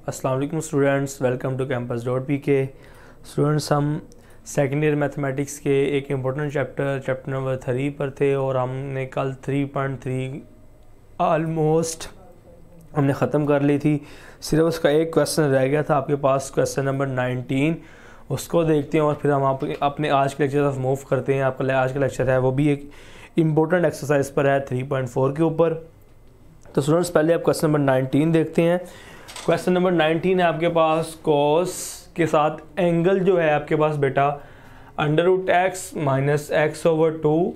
अस्सलाम वालेकुम students, welcome to campus.pk। Students, हम सेकेंड ईयर मैथमेटिक्स के एक इम्पोर्टेंट चैप्टर नंबर 3 पर थे और हमने कल 3.3 ऑलमोस्ट हमने ख़त्म कर ली थी। सिर्फ उसका एक क्वेश्चन रह गया था आपके पास, क्वेश्चन नंबर 19। उसको देखते हैं और फिर हम अपने आज के लेक्चर तरफ मूव करते हैं। आपका आज का लेक्चर है वो भी एक इम्पोर्टेंट एक्सरसाइज पर है 3.4 के ऊपर। तो स्टूडेंट्स, पहले आप क्वेश्चन नंबर 19 देखते हैं। क्वेश्चन नंबर 19 है आपके पास, कॉस के साथ एंगल जो है आपके पास बेटा √x माइनस x/2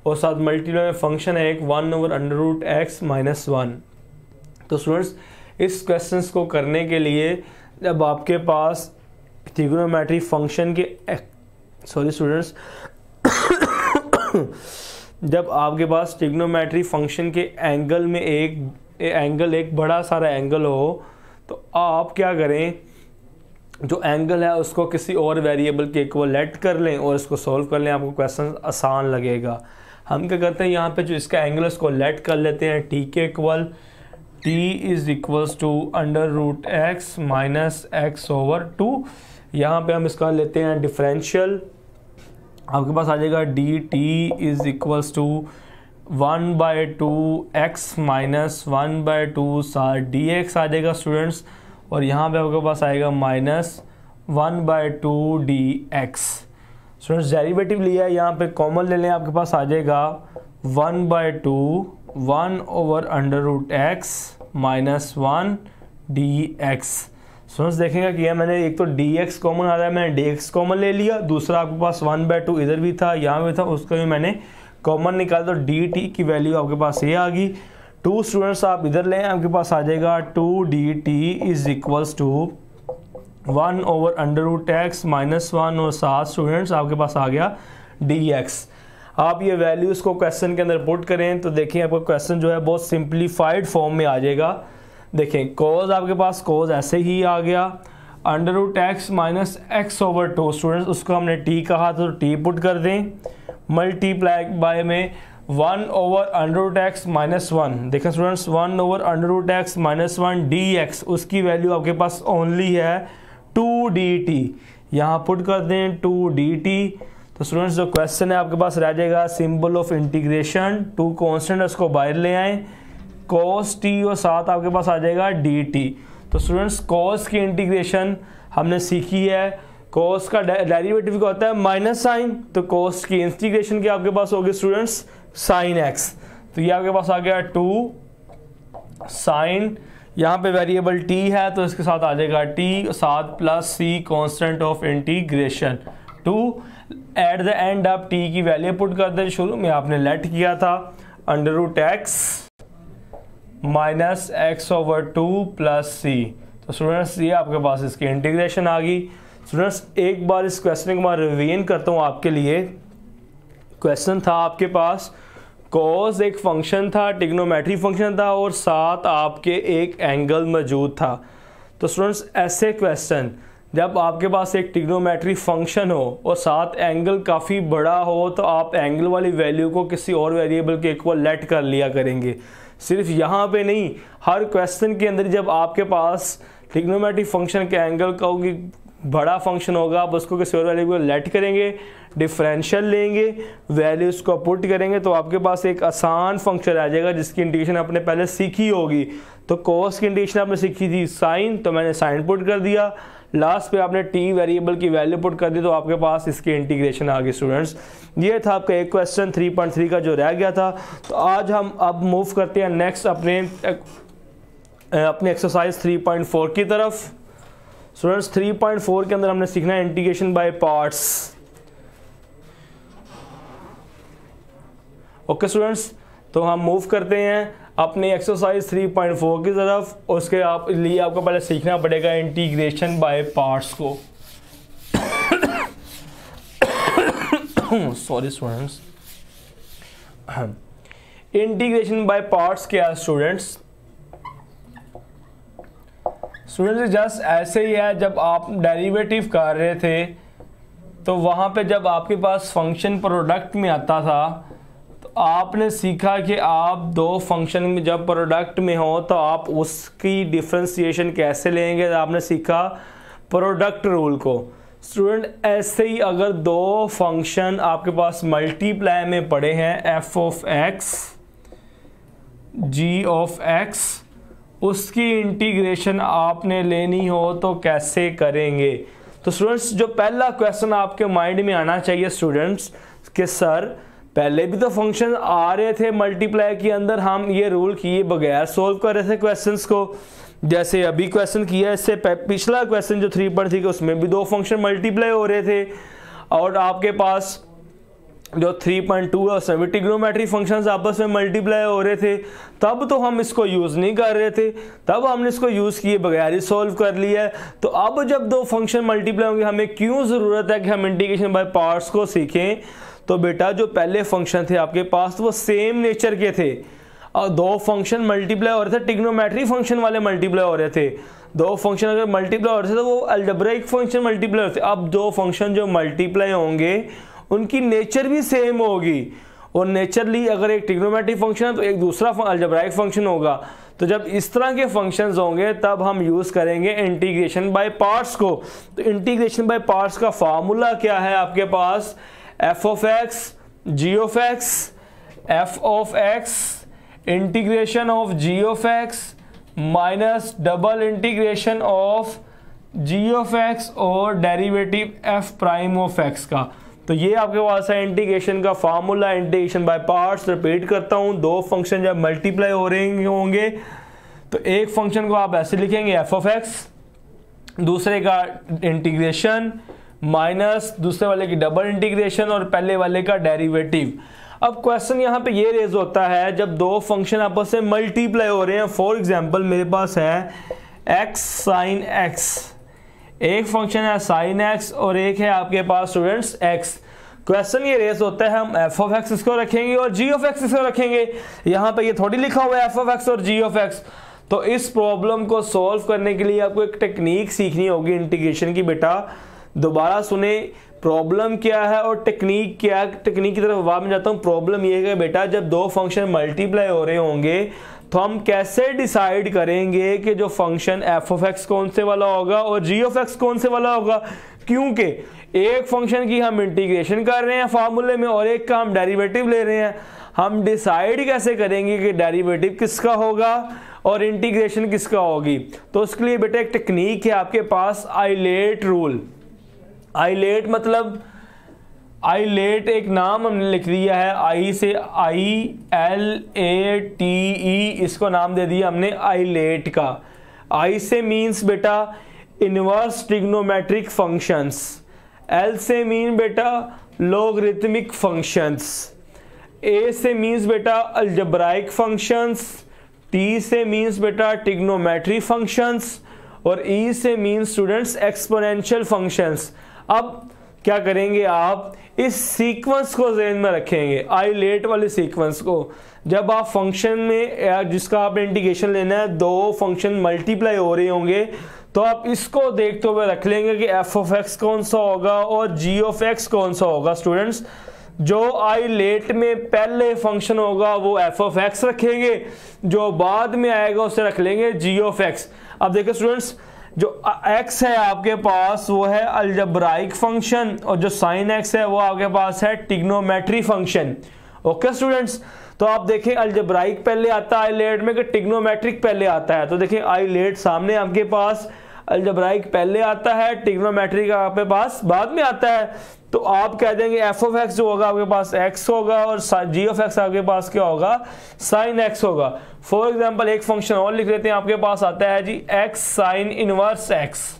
और साथ मल्टीप्लाई में फंक्शन है एक 1/√x माइनस 1। तो स्टूडेंट्स, इस क्वेश्चन को करने के लिए जब आपके पास ट्रिग्नोमेट्री फंक्शन के जब आपके पास ट्रिग्नोमेट्री फंक्शन के एंगल में एक बड़ा सारा एंगल हो, तो आप क्या करें, जो एंगल है उसको किसी और वेरिएबल के इक्वल लेट कर लें और इसको सॉल्व कर लें। आपको क्वेश्चन आसान लगेगा। हम क्या करते हैं, यहाँ पे जो इसका एंगल है उसको लेट कर लेते हैं t के इक्वल। t is equals to √x minus x/2। यहाँ पे हम इसका लेते हैं डिफरेंशियल। आपके पास आ जाएगा dt is equals to 1/2x minus 1/2 dx आ जाएगा स्टूडेंट्स, और यहाँ पे आपके पास आएगा माइनस 1/2 dx। स्टूडेंट्स, डेरिवेटिव लिया है, यहाँ पे कॉमन ले लें, आपके पास आ जाएगा 1/2 1/√x माइनस 1 dx। स्टूडेंट्स, देखेंगे कि यह मैंने एक तो dx कॉमन आ रहा है, मैंने dx कॉमन ले लिया। दूसरा आपके पास 1/2 इधर भी था, यहाँ भी था, उसका भी मैंने कॉमन निकाला, तो dt की वैल्यू आपके पास ये आ गई। 2 स्टूडेंट्स आप इधर लें, आपके पास आ जाएगा 2 dt is equals to 1/√x minus 1 और 7 स्टूडेंट्स आपके पास आ गया dx। आप ये वैल्यूज़ को क्वेश्चन के अंदर पुट करें तो देखिए आपका क्वेश्चन जो है बहुत सिंप्लीफाइड फॉर्म में आ जाएगा। देखें, कोज आपके पास कोज ऐसे ही आ गया, √x माइनस x/2 स्टूडेंट्स उसको हमने t कहा तो t पुट कर दें, मल्टीप्लाई बाय में 1/√x माइनस 1। देखें स्टूडेंट्स, 1/√x माइनस 1 dx, उसकी वैल्यू आपके पास ओनली है 2 dt। यहाँ पुट कर दें 2 dt। तो स्टूडेंट्स, जो क्वेश्चन है आपके पास रह जाएगा सिंबल ऑफ इंटीग्रेशन, 2 कॉन्स्टेंट उसको बाहर ले आए, cos t और साथ आपके पास आ जाएगा dt। तो स्टूडेंट्स, cos की इंटीग्रेशन हमने सीखी है, cos का डेरिवेटिव क्या होता है माइनस साइन, तो cos की इंटीग्रेशन क्या आपके पास होगी स्टूडेंट्स sin x। तो ये आपके पास आ गया 2 sin, यहाँ पे वेरिएबल t है तो इसके साथ आ जाएगा t साथ plus c constant of integration 2। At the end आप t की वैल्यू पुट कर दें, शुरू में आपने लेट किया था √x minus x/2 plus c। तो स्टूडेंट्स, ये आपके पास इसकी इंटीग्रेशन आ गई। स्टूडेंट्स, एक बार इस क्वेश्चन को मैं रिवीजन करता हूँ आपके लिए। क्वेश्चन था आपके पास cos एक फंक्शन था, ट्रिग्नोमेट्री फंक्शन था और साथ आपके एक एंगल मौजूद था। तो स्टूडेंट्स, ऐसे क्वेश्चन जब आपके पास एक ट्रिग्नोमेट्री फंक्शन हो और साथ एंगल काफ़ी बड़ा हो, तो आप एंगल वाली वैल्यू को किसी और वेरिएबल के इक्वल लेट कर लिया करेंगे। सिर्फ यहाँ पे नहीं, हर क्वेश्चन के अंदर जब आपके पास ट्रिग्नोमेट्री फंक्शन के एंगल का बड़ा फंक्शन होगा, आप उसको किसी और वैल्यू को लेट करेंगे, डिफरेंशियल लेंगे, वैल्यूज़ को पुट करेंगे, तो आपके पास एक आसान फंक्शन आ जाएगा जिसकी इंटीग्रेशन आपने पहले सीखी होगी। तो cos की इंटीग्रेशन आपने सीखी थी साइन, तो मैंने साइन पुट कर दिया, लास्ट पे आपने t वेरिएबल की वैल्यू पुट कर दी, तो आपके पास इसकी इंटीग्रेशन आ गई। स्टूडेंट्स, ये था आपका एक क्वेश्चन 3.3 का जो रह गया था। तो आज हम अब मूव करते हैं नेक्स्ट अपने एक्सरसाइज 3.4 की तरफ। स्टूडेंट्स, 3.4 के अंदर हमने सीखना है integration by parts. Okay students, तो हम मूव करते हैं अपने एक्सरसाइज 3.4 की तरफ। उसके लिए आपको पहले सीखना पड़ेगा इंटीग्रेशन बाय पार्ट्स को। Sorry students, integration by parts क्या है स्टूडेंट्स? स्टूडेंट्स, जस्ट ऐसे ही है, जब आप डेरिवेटिव कर रहे थे तो वहाँ पे जब आपके पास फंक्शन प्रोडक्ट में आता था तो आपने सीखा कि आप दो फंक्शन में जब प्रोडक्ट में हो तो आप उसकी डिफ्रेंसिएशन कैसे लेंगे, आपने सीखा प्रोडक्ट रूल को। स्टूडेंट ऐसे ही अगर दो फंक्शन आपके पास मल्टीप्लाई में पड़े हैं, f of x g of x, उसकी इंटीग्रेशन आपने लेनी हो तो कैसे करेंगे। तो स्टूडेंट्स जो पहला क्वेश्चन आपके माइंड में आना चाहिए स्टूडेंट्स कि सर पहले भी तो फंक्शन आ रहे थे मल्टीप्लाई के अंदर, हम ये रूल किए बगैर सोल्व कर रहे थे क्वेश्चंस को, जैसे अभी क्वेश्चन किया, इससे पिछला क्वेश्चन जो 3.3 उसमें भी दो फंक्शन मल्टीप्लाई हो रहे थे, और आपके पास जो 3.2 है उसमें भी ट्रिग्नोमेट्री फंक्शंस आपस में मल्टीप्लाई हो रहे थे। तब तो हम इसको यूज़ नहीं कर रहे थे, तब हमने इसको यूज़ किए बगैर ही सॉल्व कर लिया है। तो अब जब दो फंक्शन मल्टीप्लाई होंगे हमें क्यों ज़रूरत है कि हम इंटीग्रेशन बाय पार्ट्स को सीखें। तो बेटा जो पहले फंक्शन थे आपके पास वो सेम नेचर के थे, और दो फंक्शन मल्टीप्लाई हो रहे थे, ट्रिग्नोमेट्री फंक्शन वाले मल्टीप्लाई हो रहे थे। दो फंक्शन अगर मल्टीप्लाई हो रहे थे तो वो अलजेब्रिक फंक्शन मल्टीप्लाई होते। अब दो फंक्शन जो मल्टीप्लाई होंगे उनकी नेचर भी सेम होगी, और नेचरली अगर एक ट्रिग्नोमेट्री फंक्शन है तो एक दूसरा अलजेब्रिक फंक्शन होगा। तो जब इस तरह के फंक्शंस होंगे तब हम यूज़ करेंगे इंटीग्रेशन बाय पार्ट्स को। तो इंटीग्रेशन बाय पार्ट्स का फार्मूला क्या है आपके पास, f of x g of x, f of x integration of g of x minus double integration of g of x और derivative f prime of x का। तो ये आपके पास है इंटीग्रेशन का formula, integration by parts. Repeat करता हूँ, दो फंक्शन जब मल्टीप्लाई हो रहे होंगे तो एक फंक्शन को आप ऐसे लिखेंगे एफ ऑफ एक्स, दूसरे का इंटीग्रेशन माइनस दूसरे वाले की डबल इंटीग्रेशन और पहले वाले का डेरिवेटिव। अब क्वेश्चन यहाँ पे ये रेज होता है जब दो फंक्शन आपस में मल्टीप्लाई हो रहे हैं। फॉर एग्जांपल मेरे पास है एक्स साइन एक्स, एक फंक्शन है साइन एक्स और एक है आपके पास स्टूडेंट्स एक्स। क्वेश्चन ये रेस होता है हम एफ ऑफ एक्स इसको रखेंगे और जी ऑफ एक्स इसको रखेंगे। यहाँ पे ये थोड़ी लिखा हुआ है एफ ऑफ एक्स और जी ऑफ एक्स। तो इस प्रॉब्लम को सॉल्व करने के लिए आपको एक टेक्निक सीखनी होगी इंटीग्रेशन की। बेटा दोबारा सुने, प्रॉब्लम क्या है और टेक्निक क्या है। टेक्निक की तरफ बाद में जाता हूँ। प्रॉब्लम ये है बेटा जब दो फंक्शन मल्टीप्लाई हो रहे होंगे तो हम कैसे डिसाइड करेंगे कि जो फंक्शन एफ ऑफ एक्स कौन से वाला होगा और जी ऑफ एक्स कौन से वाला होगा। क्योंकि एक फंक्शन की हम इंटीग्रेशन कर रहे हैं फार्मूले में और एक का हम डेरिवेटिव ले रहे हैं। हम डिसाइड कैसे करेंगे कि डेरिवेटिव किसका होगा और इंटीग्रेशन किसका होगी। तो उसके लिए बेटा एक टेक्निक है आपके पास, आइलेट रूल। आइलेट मतलब आइलेट एक नाम हमने लिख दिया है, आई से ILATE, इसको नाम दे दिया हमने आइलेट का। आई से मीन्स बेटा इनवर्स ट्रिग्नोमेट्रिक फंक्शंस, एल से मीन बेटा लॉगरिथमिक फंक्शंस, ए से मीन्स बेटा अलजेब्राइक फंक्शंस, टी से मीन्स बेटा ट्रिग्नोमेट्री फंक्शंस और ई से मीन्स स्टूडेंट्स एक्सपोनेंशियल फंक्शंस। अब क्या करेंगे आप इस सीक्वेंस को ज़हन में रखेंगे, आइलेट वाले सीक्वेंस को। जब आप फंक्शन में जिसका आपने इंटीग्रेशन लेना है दो फंक्शन मल्टीप्लाई हो रहे होंगे तो आप इसको देखते हुए रख लेंगे कि एफ ऑफ एक्स कौन सा होगा और जी ऑफ एक्स कौन सा होगा। स्टूडेंट्स जो आइलेट में पहले फंक्शन होगा वो एफ ऑफ एक्स रखेंगे, जो बाद में आएगा उसे रख लेंगे जी ऑफ एक्स। अब देखिए स्टूडेंट्स जो x है आपके पास वो है अलजेब्राइक फंक्शन और जो साइन x है वो आपके पास है ट्रिग्नोमेट्री फंक्शन। ओके स्टूडेंट्स, तो आप देखें अलजेब्राइक पहले आता है आइलेट में कि ट्रिग्नोमेट्रिक पहले आता है। तो देखें आइलेट सामने आपके पास, अलजेब्राइक पहले आता है, ट्रिग्नोमेट्रिक आपके पास बाद में आता है। तो आप कह देंगे एफ ऑफ एक्स जो होगा आपके पास एक्स होगा और जी ऑफ एक्स आपके पास क्या होगा, साइन एक्स होगा। फॉर एग्जांपल एक फंक्शन और लिख लेते हैं, आपके पास आता है जी एक्स साइन इनवर्स एक्स।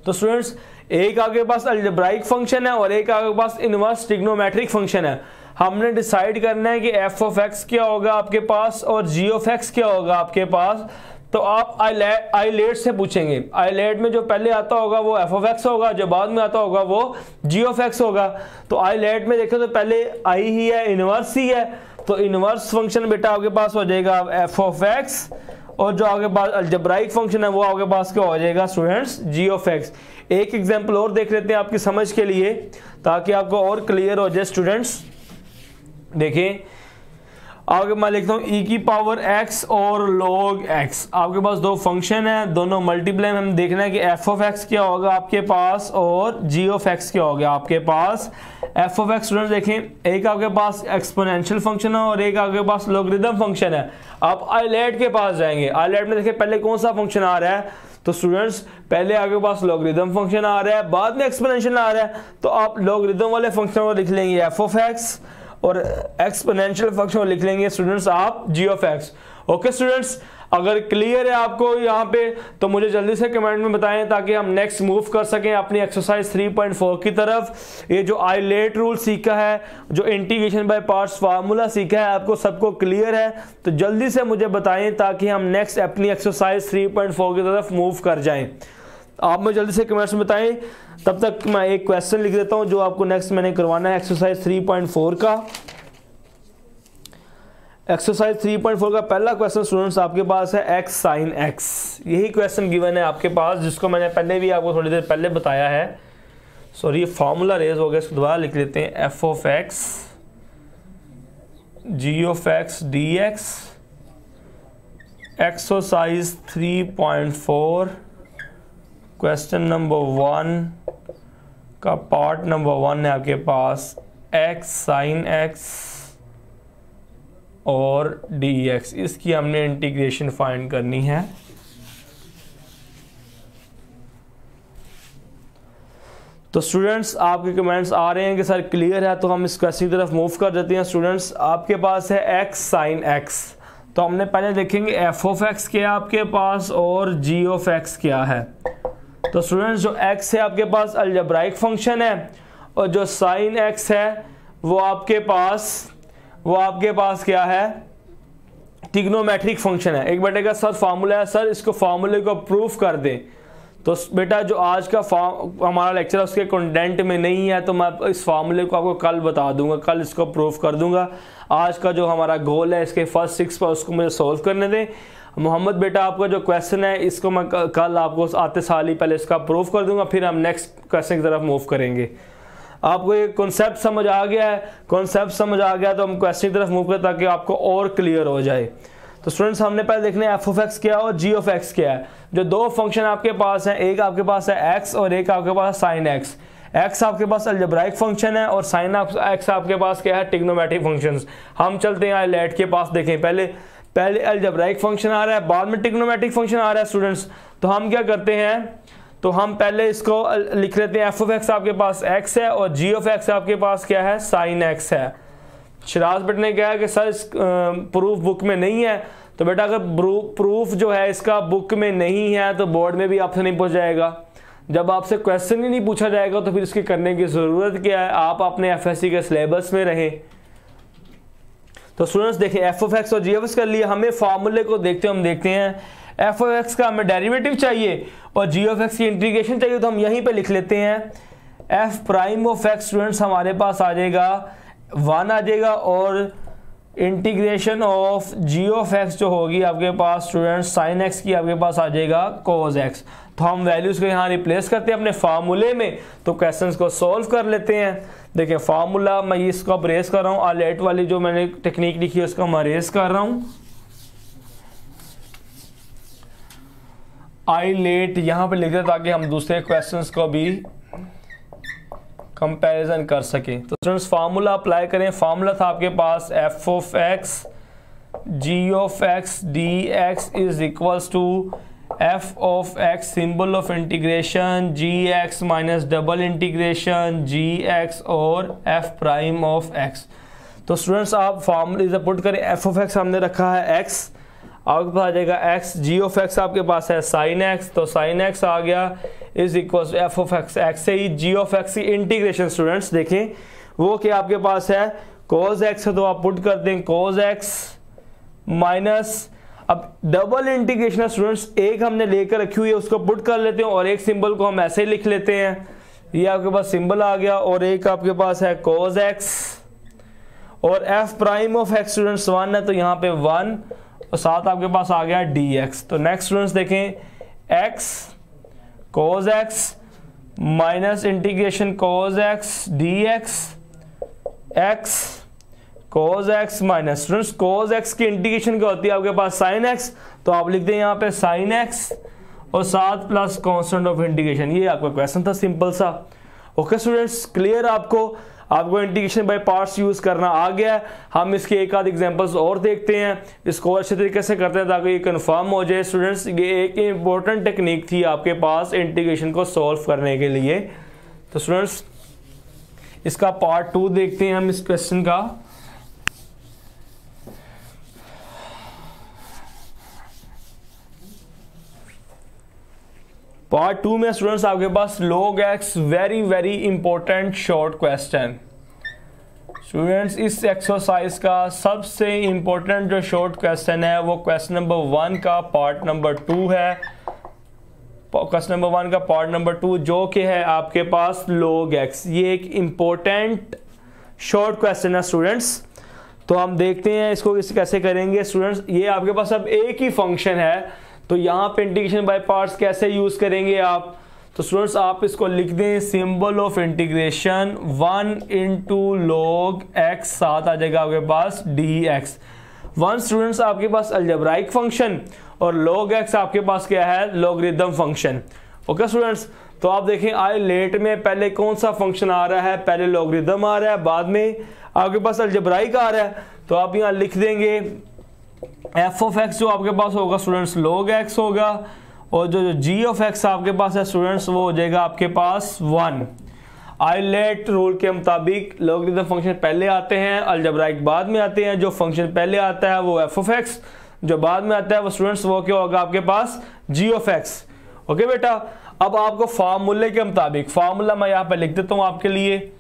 तो स्टूडेंट्स एक आपके पास अलजेब्राइक फंक्शन है और एक आपके पास इनवर्स ट्रिग्नोमेट्रिक फंक्शन है। हमने डिसाइड करना है कि एफ ऑफ एक्स क्या होगा आपके पास और जी ऑफ एक्स क्या होगा आपके पास। तो आप आइलेट से पूछेंगे, आइलेट में जो पहले आता होगा वो एफ ऑफ एक्स होगा, जो बाद में आता होगा वो जी ऑफ एक्स होगा। तो आइलेट में देखें तो पहले आई ही है, इनवर्स ही है, तो इनवर्स फंक्शन बेटा आपके पास हो जाएगा एफ ऑफ एक्स और जो आपके पास अलजेब्राइक फंक्शन है वो आपके पास क्या हो जाएगा स्टूडेंट्स, जी ऑफ एक्स। एक एग्जाम्पल और देख लेते हैं आपकी समझ के लिए ताकि आपको और क्लियर हो जाए स्टूडेंट्स। देखिए आगे मैं लिखता हूँ e की पावर x और log x। आपके पास दो फंक्शन है, दोनों मल्टीप्लाई में हम देखना है कि f ऑफ x क्या होगा आपके पास और g ऑफ x क्या होगा आपके पास। f ऑफ x स्टूडेंट्स देखें, एक आपके पास एक्सपोनेंशियल फंक्शन है और एक आपके पास लॉगरिथम फंक्शन है। आप आइलेट के पास जाएंगे, आइलेट में देखिए पहले कौन सा फंक्शन आ रहा है, तो स्टूडेंट्स पहले आपके पास लॉगरिथम फंक्शन आ रहा है, बाद में एक्सपोनेंशियल आ रहा है, तो आप लॉगरिथम वाले फंक्शन को लिख लेंगे f ऑफ x और एक्सपोनेंशियल फंक्शन लिख लेंगे स्टूडेंट्स आप g of x। Okay students, अगर क्लियर है आपको यहाँ पे तो मुझे जल्दी से कमेंट में बताएं ताकि हम नेक्स्ट मूव कर सकें अपनी एक्सरसाइज 3.4 की तरफ। ये जो आइलेट रूल सीखा है, जो इंटीग्रेशन बाय पार्ट्स फार्मूला सीखा है, आपको सबको क्लियर है तो जल्दी से मुझे बताएं ताकि हम नेक्स्ट अपनी एक्सरसाइज 3.4 की तरफ मूव कर जाएं। आप मुझे जल्दी से कमेंट्स में बताएं, तब तक मैं एक क्वेश्चन लिख देता हूं जो आपको नेक्स्ट मैंने करवाना है एक्सरसाइज 3.4 का। एक्सरसाइज 3.4 का पहला क्वेश्चन स्टूडेंट्स आपके पास है x sin x। यही क्वेश्चन गिवन है आपके पास, जिसको मैंने पहले भी आपको थोड़ी देर पहले बताया है। सॉरी फार्मूला रेज हो गया, इसको दोबारा लिख लेते हैं। f of x g of x dx। Exercise 3.4 question number 1 का पार्ट नंबर 1 है आपके पास x sin x और dx। इसकी हमने इंटीग्रेशन फाइंड करनी है। तो स्टूडेंट्स आपके कमेंट्स आ रहे हैं कि सर क्लियर है, तो हम इस क्वेश्चन की तरफ मूव कर देते हैं। स्टूडेंट्स आपके पास है x sin x, तो हमने पहले देखेंगे f ऑफ x क्या है आपके पास और g ऑफ x क्या है। तो स्टूडेंट्स जो x है आपके पास अलजेब्राइक फंक्शन है और जो sin x है वो आपके पास क्या है, ट्रिग्नोमेट्रिक फंक्शन है। एक बेटे का सर फार्मूला है, सर इसको फार्मूले को प्रूफ कर दें। तो बेटा जो आज का हमारा लेक्चर है उसके कंटेंट में नहीं है, तो मैं इस फार्मूले को आपको कल बता दूंगा, कल इसको प्रूफ कर दूंगा। आज का जो हमारा गोल है इसके फर्स्ट 6 पर उसको मुझे सॉल्व करने दें। मोहम्मद बेटा आपका जो क्वेश्चन है इसको मैं कल आपको आते साल ही पहले इसका प्रूफ कर दूंगा, फिर हम नेक्स्ट क्वेश्चन की तरफ मूव करेंगे। आपको ये कॉन्सेप्ट समझ आ गया है? कॉन्सेप्ट समझ आ गया तो हम क्वेश्चन की तरफ मूव करें ताकि आपको और क्लियर हो जाए। तो स्टूडेंट्स हमने पहले देखना है f ऑफ x क्या है और g ऑफ x क्या है। जो दो फंक्शन आपके पास हैं, एक आपके पास है x और एक आपके पास है sin x। x आपके पास अलजेब्राइक फंक्शन है और sin x आपके पास क्या है, ट्रिग्नोमेट्रिक फंक्शंस। हम चलते हैं आइलेट के पास, देखें पहले अलजेब्राइक फंक्शन आ रहा है, बाद में ट्रिग्नोमेट्रिक फंक्शन आ रहा है स्टूडेंट्स। तो हम क्या करते हैं, तो हम पहले इसको लिख लेते हैं। f ऑफ x आपके पास x है और g ऑफ x आपके पास क्या है, sin x है। शिराज बेटे ने कहा कि सर इस प्रूफ बुक में नहीं है, तो बेटा अगर प्रूफ जो है इसका बुक में नहीं है तो बोर्ड में भी आपसे नहीं पूछा जाएगा। जब आपसे क्वेश्चन ही नहीं पूछा जाएगा तो फिर इसकी करने की ज़रूरत क्या है, आप अपने FSC के सिलेबस में रहें। तो स्टूडेंट्स देखें f ऑफ x और g ऑफ x कर लिए, हमें फार्मूले को देखते हम देखते हैं f ऑफ x का हमें डेरिवेटिव चाहिए और g ऑफ x की इंटीग्रेशन चाहिए, तो हम यहीं पे लिख लेते हैं f prime of x students हमारे पास आ जाएगा 1 आ जाएगा और integration of g of x जो होगी आपके पास स्टूडेंट्स sin x की आपके पास आ जाएगा cos x। तो हम वैल्यूज को यहाँ रिप्लेस करते हैं अपने फार्मूले में, तो क्वेश्चंस को सॉल्व कर लेते हैं। देखिए फार्मूला मैं इसको अब रेस कर रहा हूँ, आलेट वाली जो मैंने टेक्निक लिखी है उसको मैं रेस कर रहा हूँ। आइलेट यहाँ पे लिख दे ताकि हम दूसरे क्वेश्चंस को भी कंपैरिजन कर सकें। तो स्टूडेंट्स फार्मूला अप्लाई करें। फार्मूला था आपके पास f of x g of x dx is equals to f of x symbol of integration gx minus double integration gx और f प्राइम ऑफ x। तो स्टूडेंट्स आप फार्मूला पुट करें, f of x हमने रखा है x, आपके पास आ जाएगा x, g ऑफ x आपके पास है sin x, तो sin x आ गया is equal to f of x। x से ही g ऑफ x की इंटीग्रेशन स्टूडेंट्स देखें वो क्या आपके पास है cos x है, तो आप पुट कर दें cos x माइनस, अब डबल इंटीग्रेशन स्टूडेंट्स एक हमने लेकर रखी हुई है उसको पुट कर लेते हैं और एक सिंबल को हम ऐसे ही लिख लेते हैं, ये आपके पास सिंबल आ गया और एक आपके पास है cos x और f prime of x students 1 है तो यहाँ पे 1 और साथ आपके पास आ गया dx। तो नेक्स्ट स्टूडेंट्स देखें x cos x minus integration cos x dx x cos x minus, students cos x की इंटीग्रेशन क्या होती है आपके पास sin x, तो आप लिखते हैं यहाँ पे sin x और साथ प्लस कांस्टेंट ऑफ इंटीग्रेशन। ये आपका क्वेश्चन था सिंपल सा। ओके स्टूडेंट्स, क्लियर आपको इंटीग्रेशन बाय पार्ट्स यूज करना आ गया है। हम इसके एक आध एग्जांपल्स और देखते हैं, इसको अच्छे तरीके से करते हैं ताकि ये कंफर्म हो जाए। स्टूडेंट्स ये एक इंपॉर्टेंट टेक्निक थी आपके पास इंटीग्रेशन को सॉल्व करने के लिए। तो स्टूडेंट्स इसका पार्ट 2 देखते हैं हम इस क्वेश्चन का। पार्ट 2 में स्टूडेंट्स आपके पास log x very important short question. Students इस एक्सरसाइज का सबसे इंपॉर्टेंट जो शॉर्ट क्वेश्चन है वो क्वेश्चन नंबर 1 का पार्ट नंबर 2 है। क्वेश्चन नंबर 1 का पार्ट नंबर 2 जो कि है आपके पास log x। ये एक इंपॉर्टेंट शॉर्ट क्वेश्चन है स्टूडेंट्स। तो हम देखते हैं इसको कैसे करेंगे। स्टूडेंट्स ये आपके पास अब एक ही फंक्शन है, तो यहाँ पे इंटीग्रेशन बाय पार्ट्स कैसे यूज करेंगे आप। तो स्टूडेंट्स आप इसको लिख दें symbol of integration 1 into log x, साथ आ जाएगा आपके पास dx। 1 स्टूडेंट्स आपके पास अलजेब्राइक फंक्शन और log x आपके पास क्या है, लॉगरिथम फंक्शन। ओके स्टूडेंट्स, तो आप देखें आई लेट में पहले कौन सा फंक्शन आ रहा है, पहले लॉगरिथम आ रहा है, बाद में आपके पास अलजेब्राइक आ रहा है। तो आप यहाँ लिख देंगे f ऑफ x जो आपके पास होगा स्टूडेंट्स log x होगा, और जो g ऑफ x आपके पास है स्टूडेंट्स वो हो जाएगा आपके पास 1। आइलेट रूल के मुताबिक लॉगरिथम फंक्शन पहले आते हैं, अलजेब्राइक बाद में आते हैं। जो फंक्शन पहले आता है वो f ऑफ x, जो बाद में आता है वो स्टूडेंट्स वो क्या होगा आपके पास g ऑफ x। ओके बेटा, अब आपको फार्मूले के मुताबिक, फार्मूला मैं यहाँ पे लिख देता हूँ आपके लिए,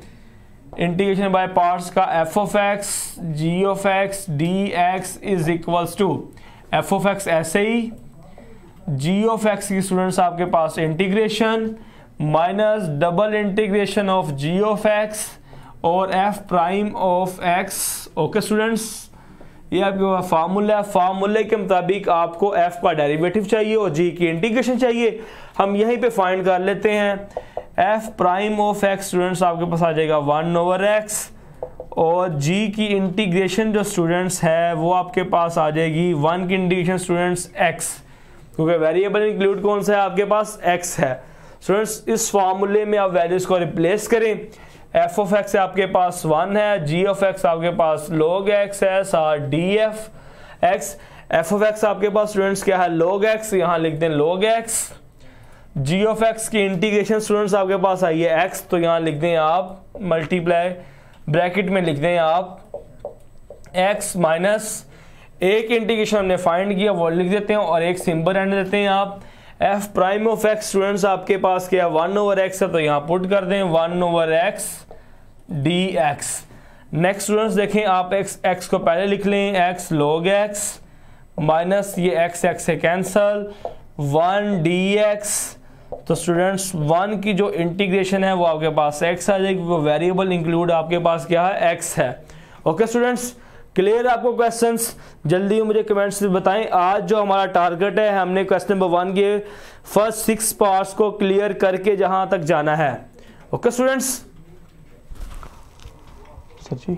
इंटीग्रेशन बाय पार्ट्स का f of x g of x dx is equals to f of x ऐसे ही, g ऑफ x की स्टूडेंट्स आपके पास integration minus double integration of g of x और f prime of x। Okay students, ये आपके formula है। फार्मूले के मुताबिक आपको f का डेरिवेटिव चाहिए और g की इंटीग्रेशन चाहिए। हम यहीं पे फाइंड कर लेते हैं। f prime of x students आपके पास आ जाएगा 1/x और g की इंटीग्रेशन जो स्टूडेंट्स है वो आपके पास आ जाएगी 1 की इंटीग्रेशन स्टूडेंट्स x, क्योंकि वेरिएबल इंक्लूड कौन सा है आपके पास, x है। स्टूडेंट्स इस फार्मूले में आप वैल्यूज को रिप्लेस करें। f ऑफ x आपके पास 1 है, g ऑफ x आपके पास log x है, साथ df x। f of x आपके पास स्टूडेंट्स क्या है, log x, यहाँ लिख दें log x। g of x की इंटीग्रेशन स्टूडेंट्स आपके पास आई है x, तो यहाँ लिख दें आप मल्टीप्लाई ब्रैकेट में लिख दें आप x माइनस एक इंटीग्रेशन हमने फाइंड किया वो लिख देते हैं और एक सिंबल एंड देते हैं आप। f prime of x students आपके पास क्या 1/x है, तो यहाँ पुट कर दें 1/x dx। नेक्स्ट स्टूडेंट्स देखें आप x को पहले लिख लें, x log x माइनस ये x से कैंसल 1 dx। तो स्टूडेंट्स 1 की जो इंटीग्रेशन है वो आपके पास x आ जाएगी, वो वेरिएबल इंक्लूड आपके पास क्या है, x है। ओके स्टूडेंट्स, क्लियर आपको क्वेश्चंस? जल्दी मुझे कमेंट्स में बताएं। आज जो हमारा टारगेट है, हमने क्वेश्चन नंबर 1 के फर्स्ट 6 पार्ट्स को क्लियर करके जहां तक जाना है। ओके स्टूडेंट्स, सर जी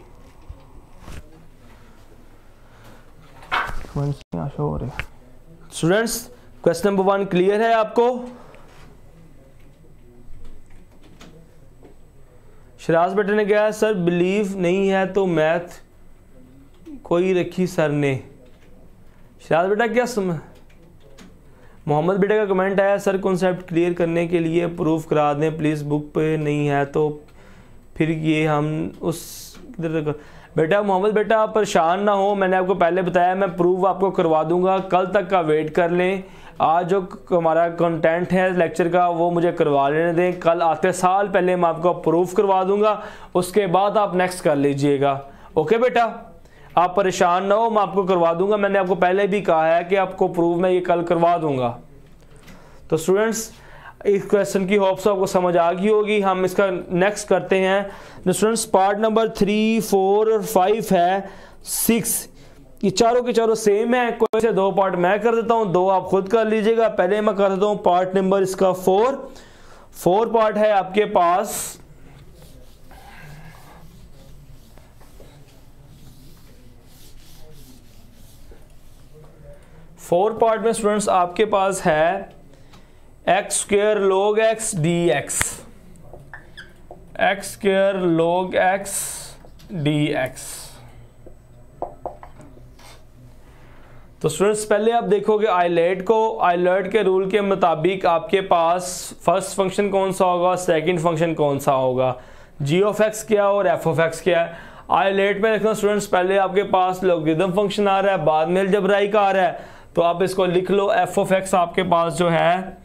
कमेंट्स हो रहे हैं। स्टूडेंट्स क्वेश्चन नंबर 1 क्लियर है आपको? शराज बेटे ने कहा सर बिलीव नहीं है तो मैथ कोई रखी सर ने। शराज बेटा क्या समझ? मोहम्मद बेटे का कमेंट आया सर कॉन्सेप्ट क्लियर करने के लिए प्रूफ करा दें प्लीज़, बुक पे नहीं है तो फिर ये हम उस बेटा मोहम्मद बेटा आप परेशान ना हो, मैंने आपको पहले बताया मैं प्रूफ आपको करवा दूंगा, कल तक का वेट कर लें। आज जो हमारा कंटेंट है लेक्चर का वो मुझे करवा लेने दें, कल आते साल पहले मैं आपको प्रूफ करवा दूंगा, उसके बाद आप नेक्स्ट कर लीजिएगा। ओके बेटा, आप परेशान ना हो, मैं आपको करवा दूंगा। मैंने आपको पहले भी कहा है कि आपको प्रूफ मैं ये कल करवा दूंगा। तो स्टूडेंट्स इस क्वेश्चन की होप्स आपको समझ आ गई होगी। हम इसका नेक्स्ट करते हैं। स्टूडेंट्स पार्ट नंबर 3, 4 और 5 है 6, ये चारों के चारों सेम है। कोई से 2 पार्ट मैं कर देता हूँ, 2 आप खुद कर लीजिएगा। पहले मैं कर देता हूँ पार्ट नंबर इसका 4 पार्ट है आपके पास। फोर पार्ट में स्टूडेंट्स आपके पास है x square log x dx, x square log x dx। तो स्टूडेंट्स पहले आप देखोगे आइलैट के रूल के मुताबिक आपके पास फर्स्ट फंक्शन कौन सा होगा, सेकंड फंक्शन कौन सा होगा, g ऑफ x क्या और f ऑफ x क्या है। आइलैट में देखना स्टूडेंट्स पहले आपके पास लॉगरिथम फंक्शन आ रहा है, बाद में अलजेब्राइक आ रहा है, तो आप इसको लिख लो। f ऑफ x आपके पास जो है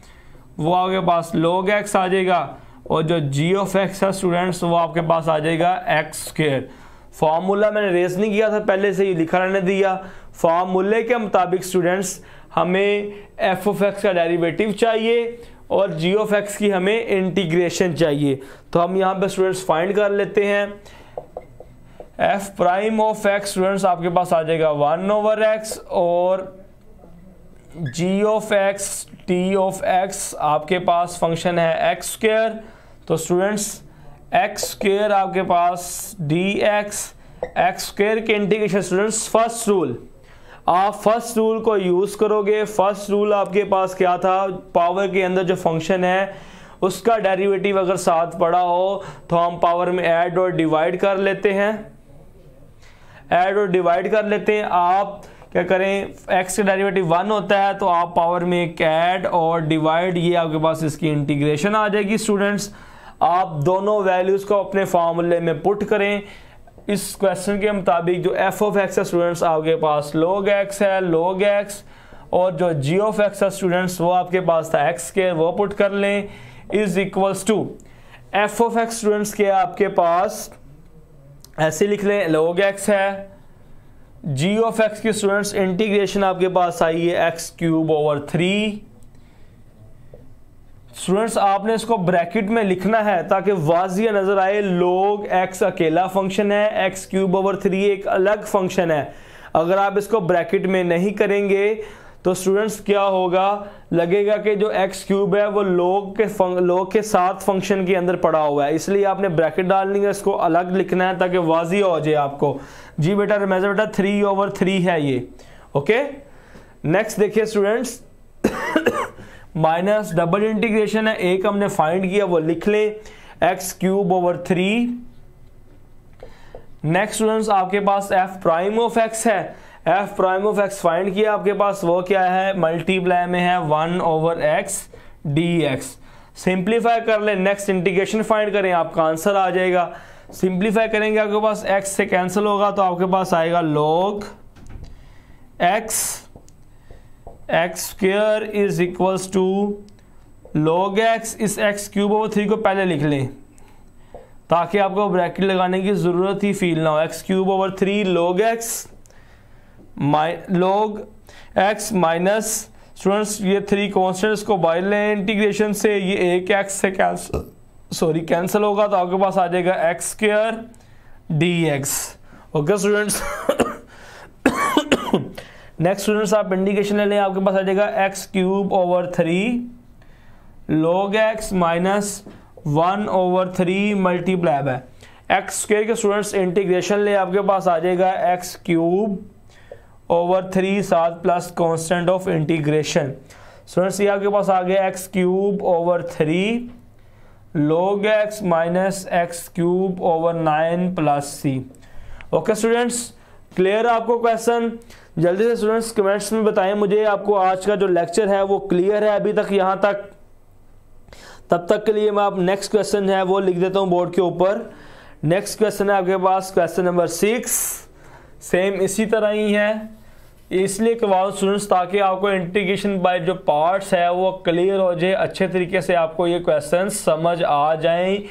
वो आपके पास log x आ जाएगा, और जो g ऑफ x है स्टूडेंट्स वो आपके पास आ जाएगा एक्स स्क्वायर। फार्मूला मैंने रेस नहीं किया था, पहले से ही लिखा रहने दिया। फार्मूले के मुताबिक स्टूडेंट्स हमें f ऑफ x का डेरिवेटिव चाहिए और g ऑफ x की हमें इंटीग्रेशन चाहिए। तो हम यहाँ पे स्टूडेंट्स फाइंड कर लेते हैं। f prime of x students आपके पास आ जाएगा 1/x, और g of x t of x आपके पास फंक्शन है x स्क्वायर। तो स्टूडेंट्स x स्क्वायर आपके पास dx, x स्क्वायर के इंटीग्रेशन स्टूडेंट्स फर्स्ट रूल, आप फर्स्ट रूल को यूज करोगे। फर्स्ट रूल आपके पास क्या था, पावर के अंदर जो फंक्शन है उसका डेरिवेटिव अगर साथ पड़ा हो तो हम पावर में ऐड और डिवाइड कर लेते हैं, ऐड और डिवाइड कर लेते हैं। आप क्या करें, x का डेरिवेटिव 1 होता है तो आप पावर में एक ऐड और डिवाइड, ये आपके पास इसकी इंटीग्रेशन आ जाएगी। स्टूडेंट्स आप दोनों वैल्यूज को अपने फार्मूले में पुट करें। इस क्वेश्चन के मुताबिक जो f ऑफ x है स्टूडेंट्स आपके पास log x है, log x, और जो g ऑफ x है स्टूडेंट्स वो आपके पास था x स्क्वायर, वो पुट कर लें, is equals to f of x students के आपके पास ऐसे लिख लें log x है, g ऑफ x की स्टूडेंट्स इंटीग्रेशन आपके पास आई है x³/3। स्टूडेंट्स आपने इसको ब्रैकेट में लिखना है ताकि वाजिया नजर आए, log x अकेला फंक्शन है, x³/3 एक अलग फंक्शन है। अगर आप इसको ब्रैकेट में नहीं करेंगे तो स्टूडेंट्स क्या होगा, लगेगा कि जो x³ है वो log के साथ फंक्शन के अंदर पड़ा हुआ है, इसलिए आपने ब्रैकेट डालनी है, इसको अलग लिखना है ताकि वाजिया हो जाए आपको। जी बेटा रिमेजर बेटा 3/3 है ये, ओके। नेक्स्ट देखिए स्टूडेंट्स माइनस डबल इंटीग्रेशन है, एक हमने फाइंड किया वो लिख ले x³/3। नेक्स्ट स्टूडेंट्स आपके पास f प्राइम ऑफ x है, f prime of x find किया आपके पास वो क्या है, मल्टीप्लाई में है 1/x dx। सिंप्लीफाई कर ले, नेक्स्ट इंटीग्रेशन फाइंड करें, आपका आंसर आ जाएगा। सिंप्लीफाई करेंगे आपके पास x से कैंसिल होगा तो आपके पास आएगा log x square is equals to log x। इस x³/3 को पहले लिख लें ताकि आपको ब्रैकेट लगाने की जरूरत ही फील ना हो। x³/3 log x minus students ये 3 कॉन्स्टेंट्स को बाहर लें इंटीग्रेशन से, ये एक x से कैंसिल होगा तो आपके पास आ जाएगा x² dx। Okay students next students आप इंटीग्रेशन ले लें, आपके पास आ जाएगा x³/3 log x minus 1/3 multiply है एक्स स्क्वायर के स्टूडेंट्स इंटीग्रेशन ले, आपके पास आ जाएगा x³/3 साथ plus constant of integration. Students ये आपके पास आ गया x³/3 log x minus x³/9 plus c। Okay students clear आपको क्वेश्चन? जल्दी से स्टूडेंट्स कमेंट्स में बताएं मुझे आपको आज का जो लेक्चर है वो क्लियर है अभी तक यहाँ तक। तब तक के लिए मैं आप नेक्स्ट क्वेश्चन है वो लिख देता हूँ बोर्ड के ऊपर। नेक्स्ट क्वेश्चन है आपके पास क्वेश्चन नंबर 6, सेम इसी तरह ही है, इसलिए करवाओ स्टूडेंट्स ताकि आपको इंटीग्रेशन बाय जो पार्ट्स है वो क्लियर हो जाए, अच्छे तरीके से आपको ये क्वेश्चन समझ आ जाएं।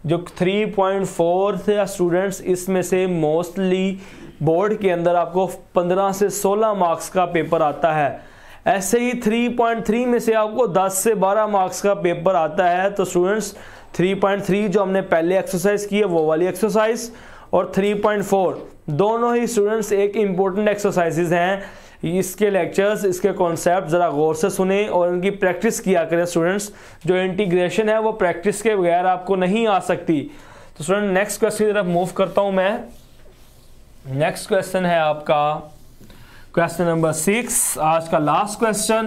जो 3.4 थे स्टूडेंट्स इसमें से मोस्टली बोर्ड के अंदर आपको 15 से 16 मार्क्स का पेपर आता है। ऐसे ही 3.3 में से आपको 10 से 12 मार्क्स का पेपर आता है। तो स्टूडेंट्स 3.3 जो हमने पहले एक्सरसाइज की है वो वाली एक्सरसाइज और 3.4 दोनों ही स्टूडेंट्स एक इम्पोर्टेंट एक्सरसाइजेज हैं। इसके लेक्चर्स, इसके कॉन्सेप्ट ज़रा गौर से सुने और इनकी प्रैक्टिस किया करें स्टूडेंट्स। जो इंटीग्रेशन है वो प्रैक्टिस के बगैर आपको नहीं आ सकती। तो स्टूडेंट नेक्स्ट क्वेश्चन की तरफ मूव करता हूँ मैं। नेक्स्ट क्वेश्चन है आपका क्वेश्चन नंबर 6, आज का लास्ट क्वेश्चन।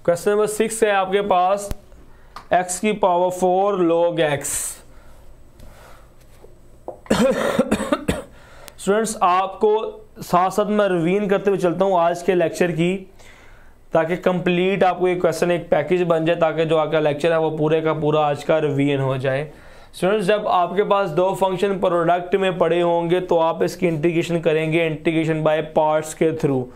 क्वेश्चन नंबर 6 है आपके पास x की पावर 4 log x। स्टूडेंट्स आपको साथ साथ मैं रिवीन करते हुए चलता हूँ आज के लेक्चर की, ताकि कंप्लीट आपको एक क्वेश्चन एक पैकेज बन जाए, ताकि जो आपका लेक्चर है वो पूरे का पूरा आज का रिवीजन हो जाए। स्टूडेंट्स जब आपके पास दो फंक्शन प्रोडक्ट में पड़े होंगे तो आप इसकी इंटीग्रेशन करेंगे, इंटीग्रेशन बाय पार्ट्स के थ्रू।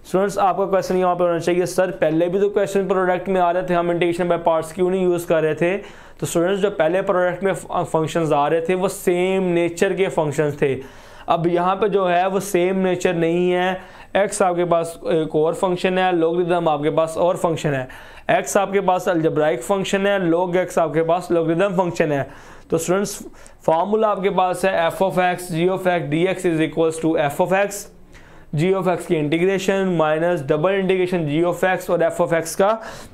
स्टूडेंट्स आपका क्वेश्चन यहाँ पे होना चाहिए सर पहले भी तो क्वेश्चन प्रोडक्ट में आ रहे थे, हम इंटीग्रेशन बाय पार्ट्स क्यों नहीं यूज़ कर रहे थे? तो स्टूडेंट्स जो पहले प्रोडक्ट में फंक्शंस आ रहे थे वो सेम नेचर के फंक्शंस थे। अब यहाँ पे जो है वो सेम नेचर नहीं है। x आपके पास एक और फंक्शन है, लॉगरिदम आपके पास और फंक्शन है। x आपके पास अलजेब्राइक फंक्शन है, log x आपके पास लॉगरिदम फंक्शन है। तो स्टूडेंट्स फार्मूला आपके पास है f of x g of x dx is equals to f of x g of x की integration minus double integration g of x और f of x का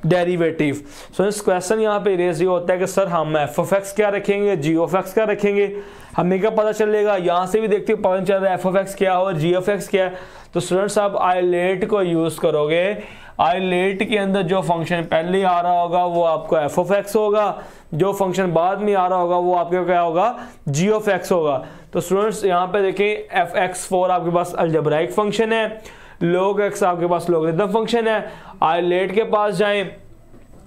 derivative. So इस question यहाँ पे raise ये होता है कि सर हम f of x क्या रखेंगे, g of x क्या रखेंगे, हमें क्या पता चलेगा? यहाँ से भी देखते हो पता चल रहा है f of x क्या है और g of x क्या है। तो स्टूडेंट्स आप आइलेट को यूज़ करोगे, आइलेट के अंदर जो फंक्शन पहले आ रहा होगा वो आपका f of x होगा, जो फंक्शन बाद में आ रहा होगा वो आपके क्या होगा, g of x होगा। तो स्टूडेंट्स यहाँ पे देखें fx4 आपके पास अलजेब्राइक फंक्शन है, log x आपके पास लॉगरिदम फंक्शन है। आइलेट के पास जाएं,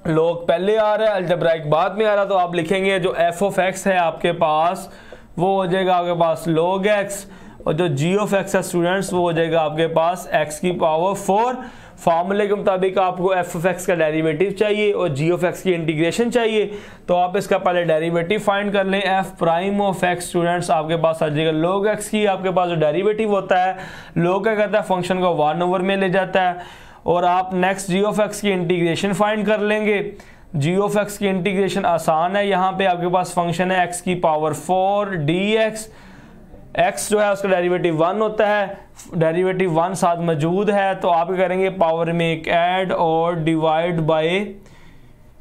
log पहले आ रहा है, अलजेब्राइक बाद में आ रहा है, तो आप लिखेंगे जो f of x है आपके पास वो हो जाएगा आपके पास log x, और जो g of x है स्टूडेंट्स वो हो जाएगा आपके पास x की पावर 4। फार्मूले के मुताबिक आपको f of x का डेरिवेटिव चाहिए और g of x की इंटीग्रेशन चाहिए, तो आप इसका पहले डेरिवेटिव फाइंड कर लें। f prime of x students आपके पास आ जाएगा log x की, आपके पास जो डेरिवेटिव होता है log क्या करता है फंक्शन को 1 ओवर में ले जाता है, और आप नेक्स्ट g of x की इंटीग्रेशन फाइंड कर लेंगे। g of x की इंटीग्रेशन आसान है, यहाँ पे आपके पास फंक्शन है x की पावर 4 dx, x जो है उसका डेरिवेटिव 1 होता है, डेरिवेटिव 1 साथ मौजूद है, तो आप करेंगे पावर में एक ऐड और डिवाइड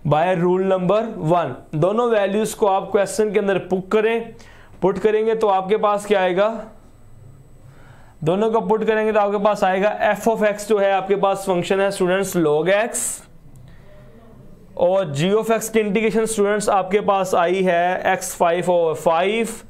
बाय रूल नंबर 1। दोनों वैल्यूज को आप क्वेश्चन के अंदर पुट करेंगे तो आपके पास क्या आएगा, दोनों को पुट करेंगे तो आपके पास आएगा f of x जो है आपके पास फंक्शन है स्टूडेंट्स log x, और g of x की इंटीग्रेशन स्टूडेंट्स आपके पास आई है x5 over 5।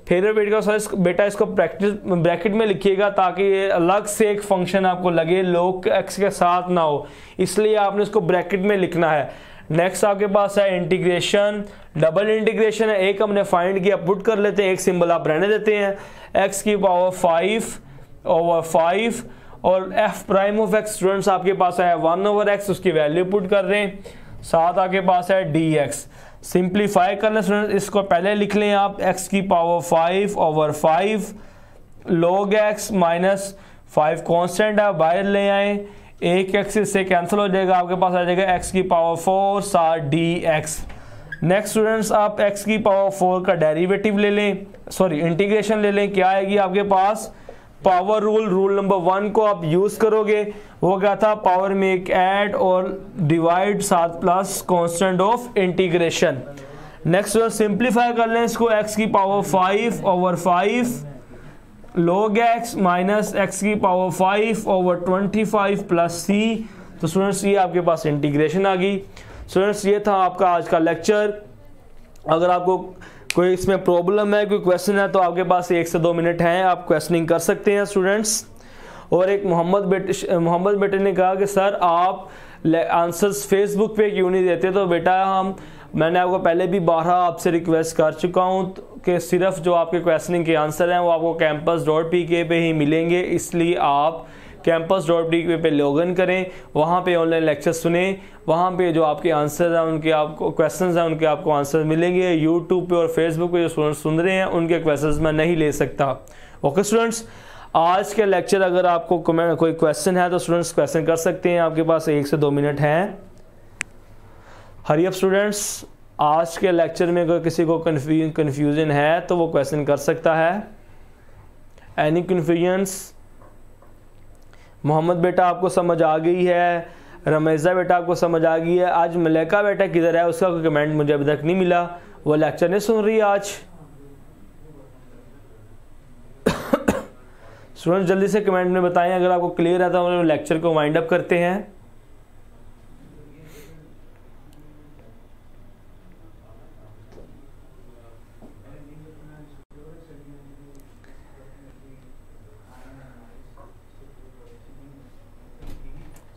फिर बेटा इसको ब्रैकेट में लिखिएगा ताकि ये अलग से एक फंक्शन आपको लगे log x के साथ ना हो, इसलिए आपने इसको ब्रैकेट में लिखना है। नेक्स्ट आपके पास है इंटीग्रेशन, डबल इंटीग्रेशन है, एक हमने फाइंड किया पुट कर लेते हैं, एक सिंबल आप रहने देते हैं, x की पावर 5 over 5 और f prime of x students आपके पास है 1 over x, उसकी वैल्यू पुट कर रहे हैं, साथ आपके पास है dx। सिंप्लीफाई करना स्टूडेंट्स, इसको पहले लिख लें आप x की power 5 over 5 log x minus 5 constant है बाहर ले आए, एक x इससे कैंसिल हो जाएगा, आपके पास आ जाएगा x की पावर 4 साथ dx। नेक्स्ट स्टूडेंट्स आप x की पावर 4 का डेरिवेटिव ले लें, सॉरी इंटीग्रेशन ले लें, क्या आएगी आपके पास पावर रूल नंबर 1 को आप यूज करोगे, वो क्या था पावर में एक ऐड और डिवाइड साथ plus constant of integration. Next simplify कर लें इसको, x की power 5 over 5 log x minus x की पावर 5 over 25 प्लस c। तो स्टूडेंट्स ये आपके पास इंटीग्रेशन आ गई। स्टूडेंट्स ये था आपका आज का लेक्चर। अगर आपको कोई इसमें प्रॉब्लम है, कोई क्वेश्चन है, तो आपके पास 1 से 2 मिनट हैं, आप क्वेश्चनिंग कर सकते हैं स्टूडेंट्स। और एक मोहम्मद बेटे ने कहा कि सर आप आंसर्स फेसबुक पे क्यों नहीं देते? तो बेटा मैंने आपको पहले भी 12 आपसे रिक्वेस्ट कर चुका हूँ कि सिर्फ जो आपके क्वेश्चनिंग के आंसर हैं वो आपको campus.pk पे ही मिलेंगे, इसलिए आप campus.pk पे लॉगिन करें, वहाँ पे ऑनलाइन लेक्चर सुने, वहाँ पे जो आपके आंसर हैं उनके आपको क्वेश्चंस हैं उनके आपको आंसर मिलेंगे। यूट्यूब पे और फेसबुक पे जो स्टूडेंट्स सुन रहे हैं उनके क्वेश्चंस मैं नहीं ले सकता। ओके स्टूडेंट्स, आज के लेक्चर अगर आपको कोई क्वेश्चन है तो स्टूडेंट्स क्वेश्चन कर सकते हैं, आपके पास 1 से 2 मिनट हैं। हरी अप स्टूडेंट्स, आज के लेक्चर में अगर किसी को कन्फ्यूजन है तो वो क्वेश्चन कर सकता है। Any confusions? मोहम्मद बेटा आपको समझ आ गई है, रमेजा बेटा आपको समझ आ गई है। आज मलेका बेटा किधर है, उसका कोई कमेंट मुझे अभी तक नहीं मिला, वो लेक्चर नहीं सुन रही आज। स्टूडेंट्स जल्दी से कमेंट में बताएं अगर आपको क्लियर है तो हम लेक्चर को वाइंड अप करते हैं।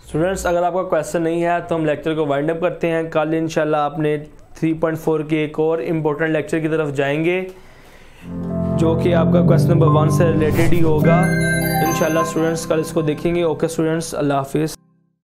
स्टूडेंट्स अगर आपका क्वेश्चन नहीं है तो हम लेक्चर को वाइंड अप करते हैं। कल इंशाल्लाह आपने 3.4 के एक और इम्पोर्टेंट लेक्चर की तरफ जाएंगे जो कि आपका क्वेश्चन नंबर 1 से रिलेटेड ही होगा इंशाल्लाह। स्टूडेंट्स कल इसको देखेंगे। ओके स्टूडेंट्स, अल्लाह हाफिज़।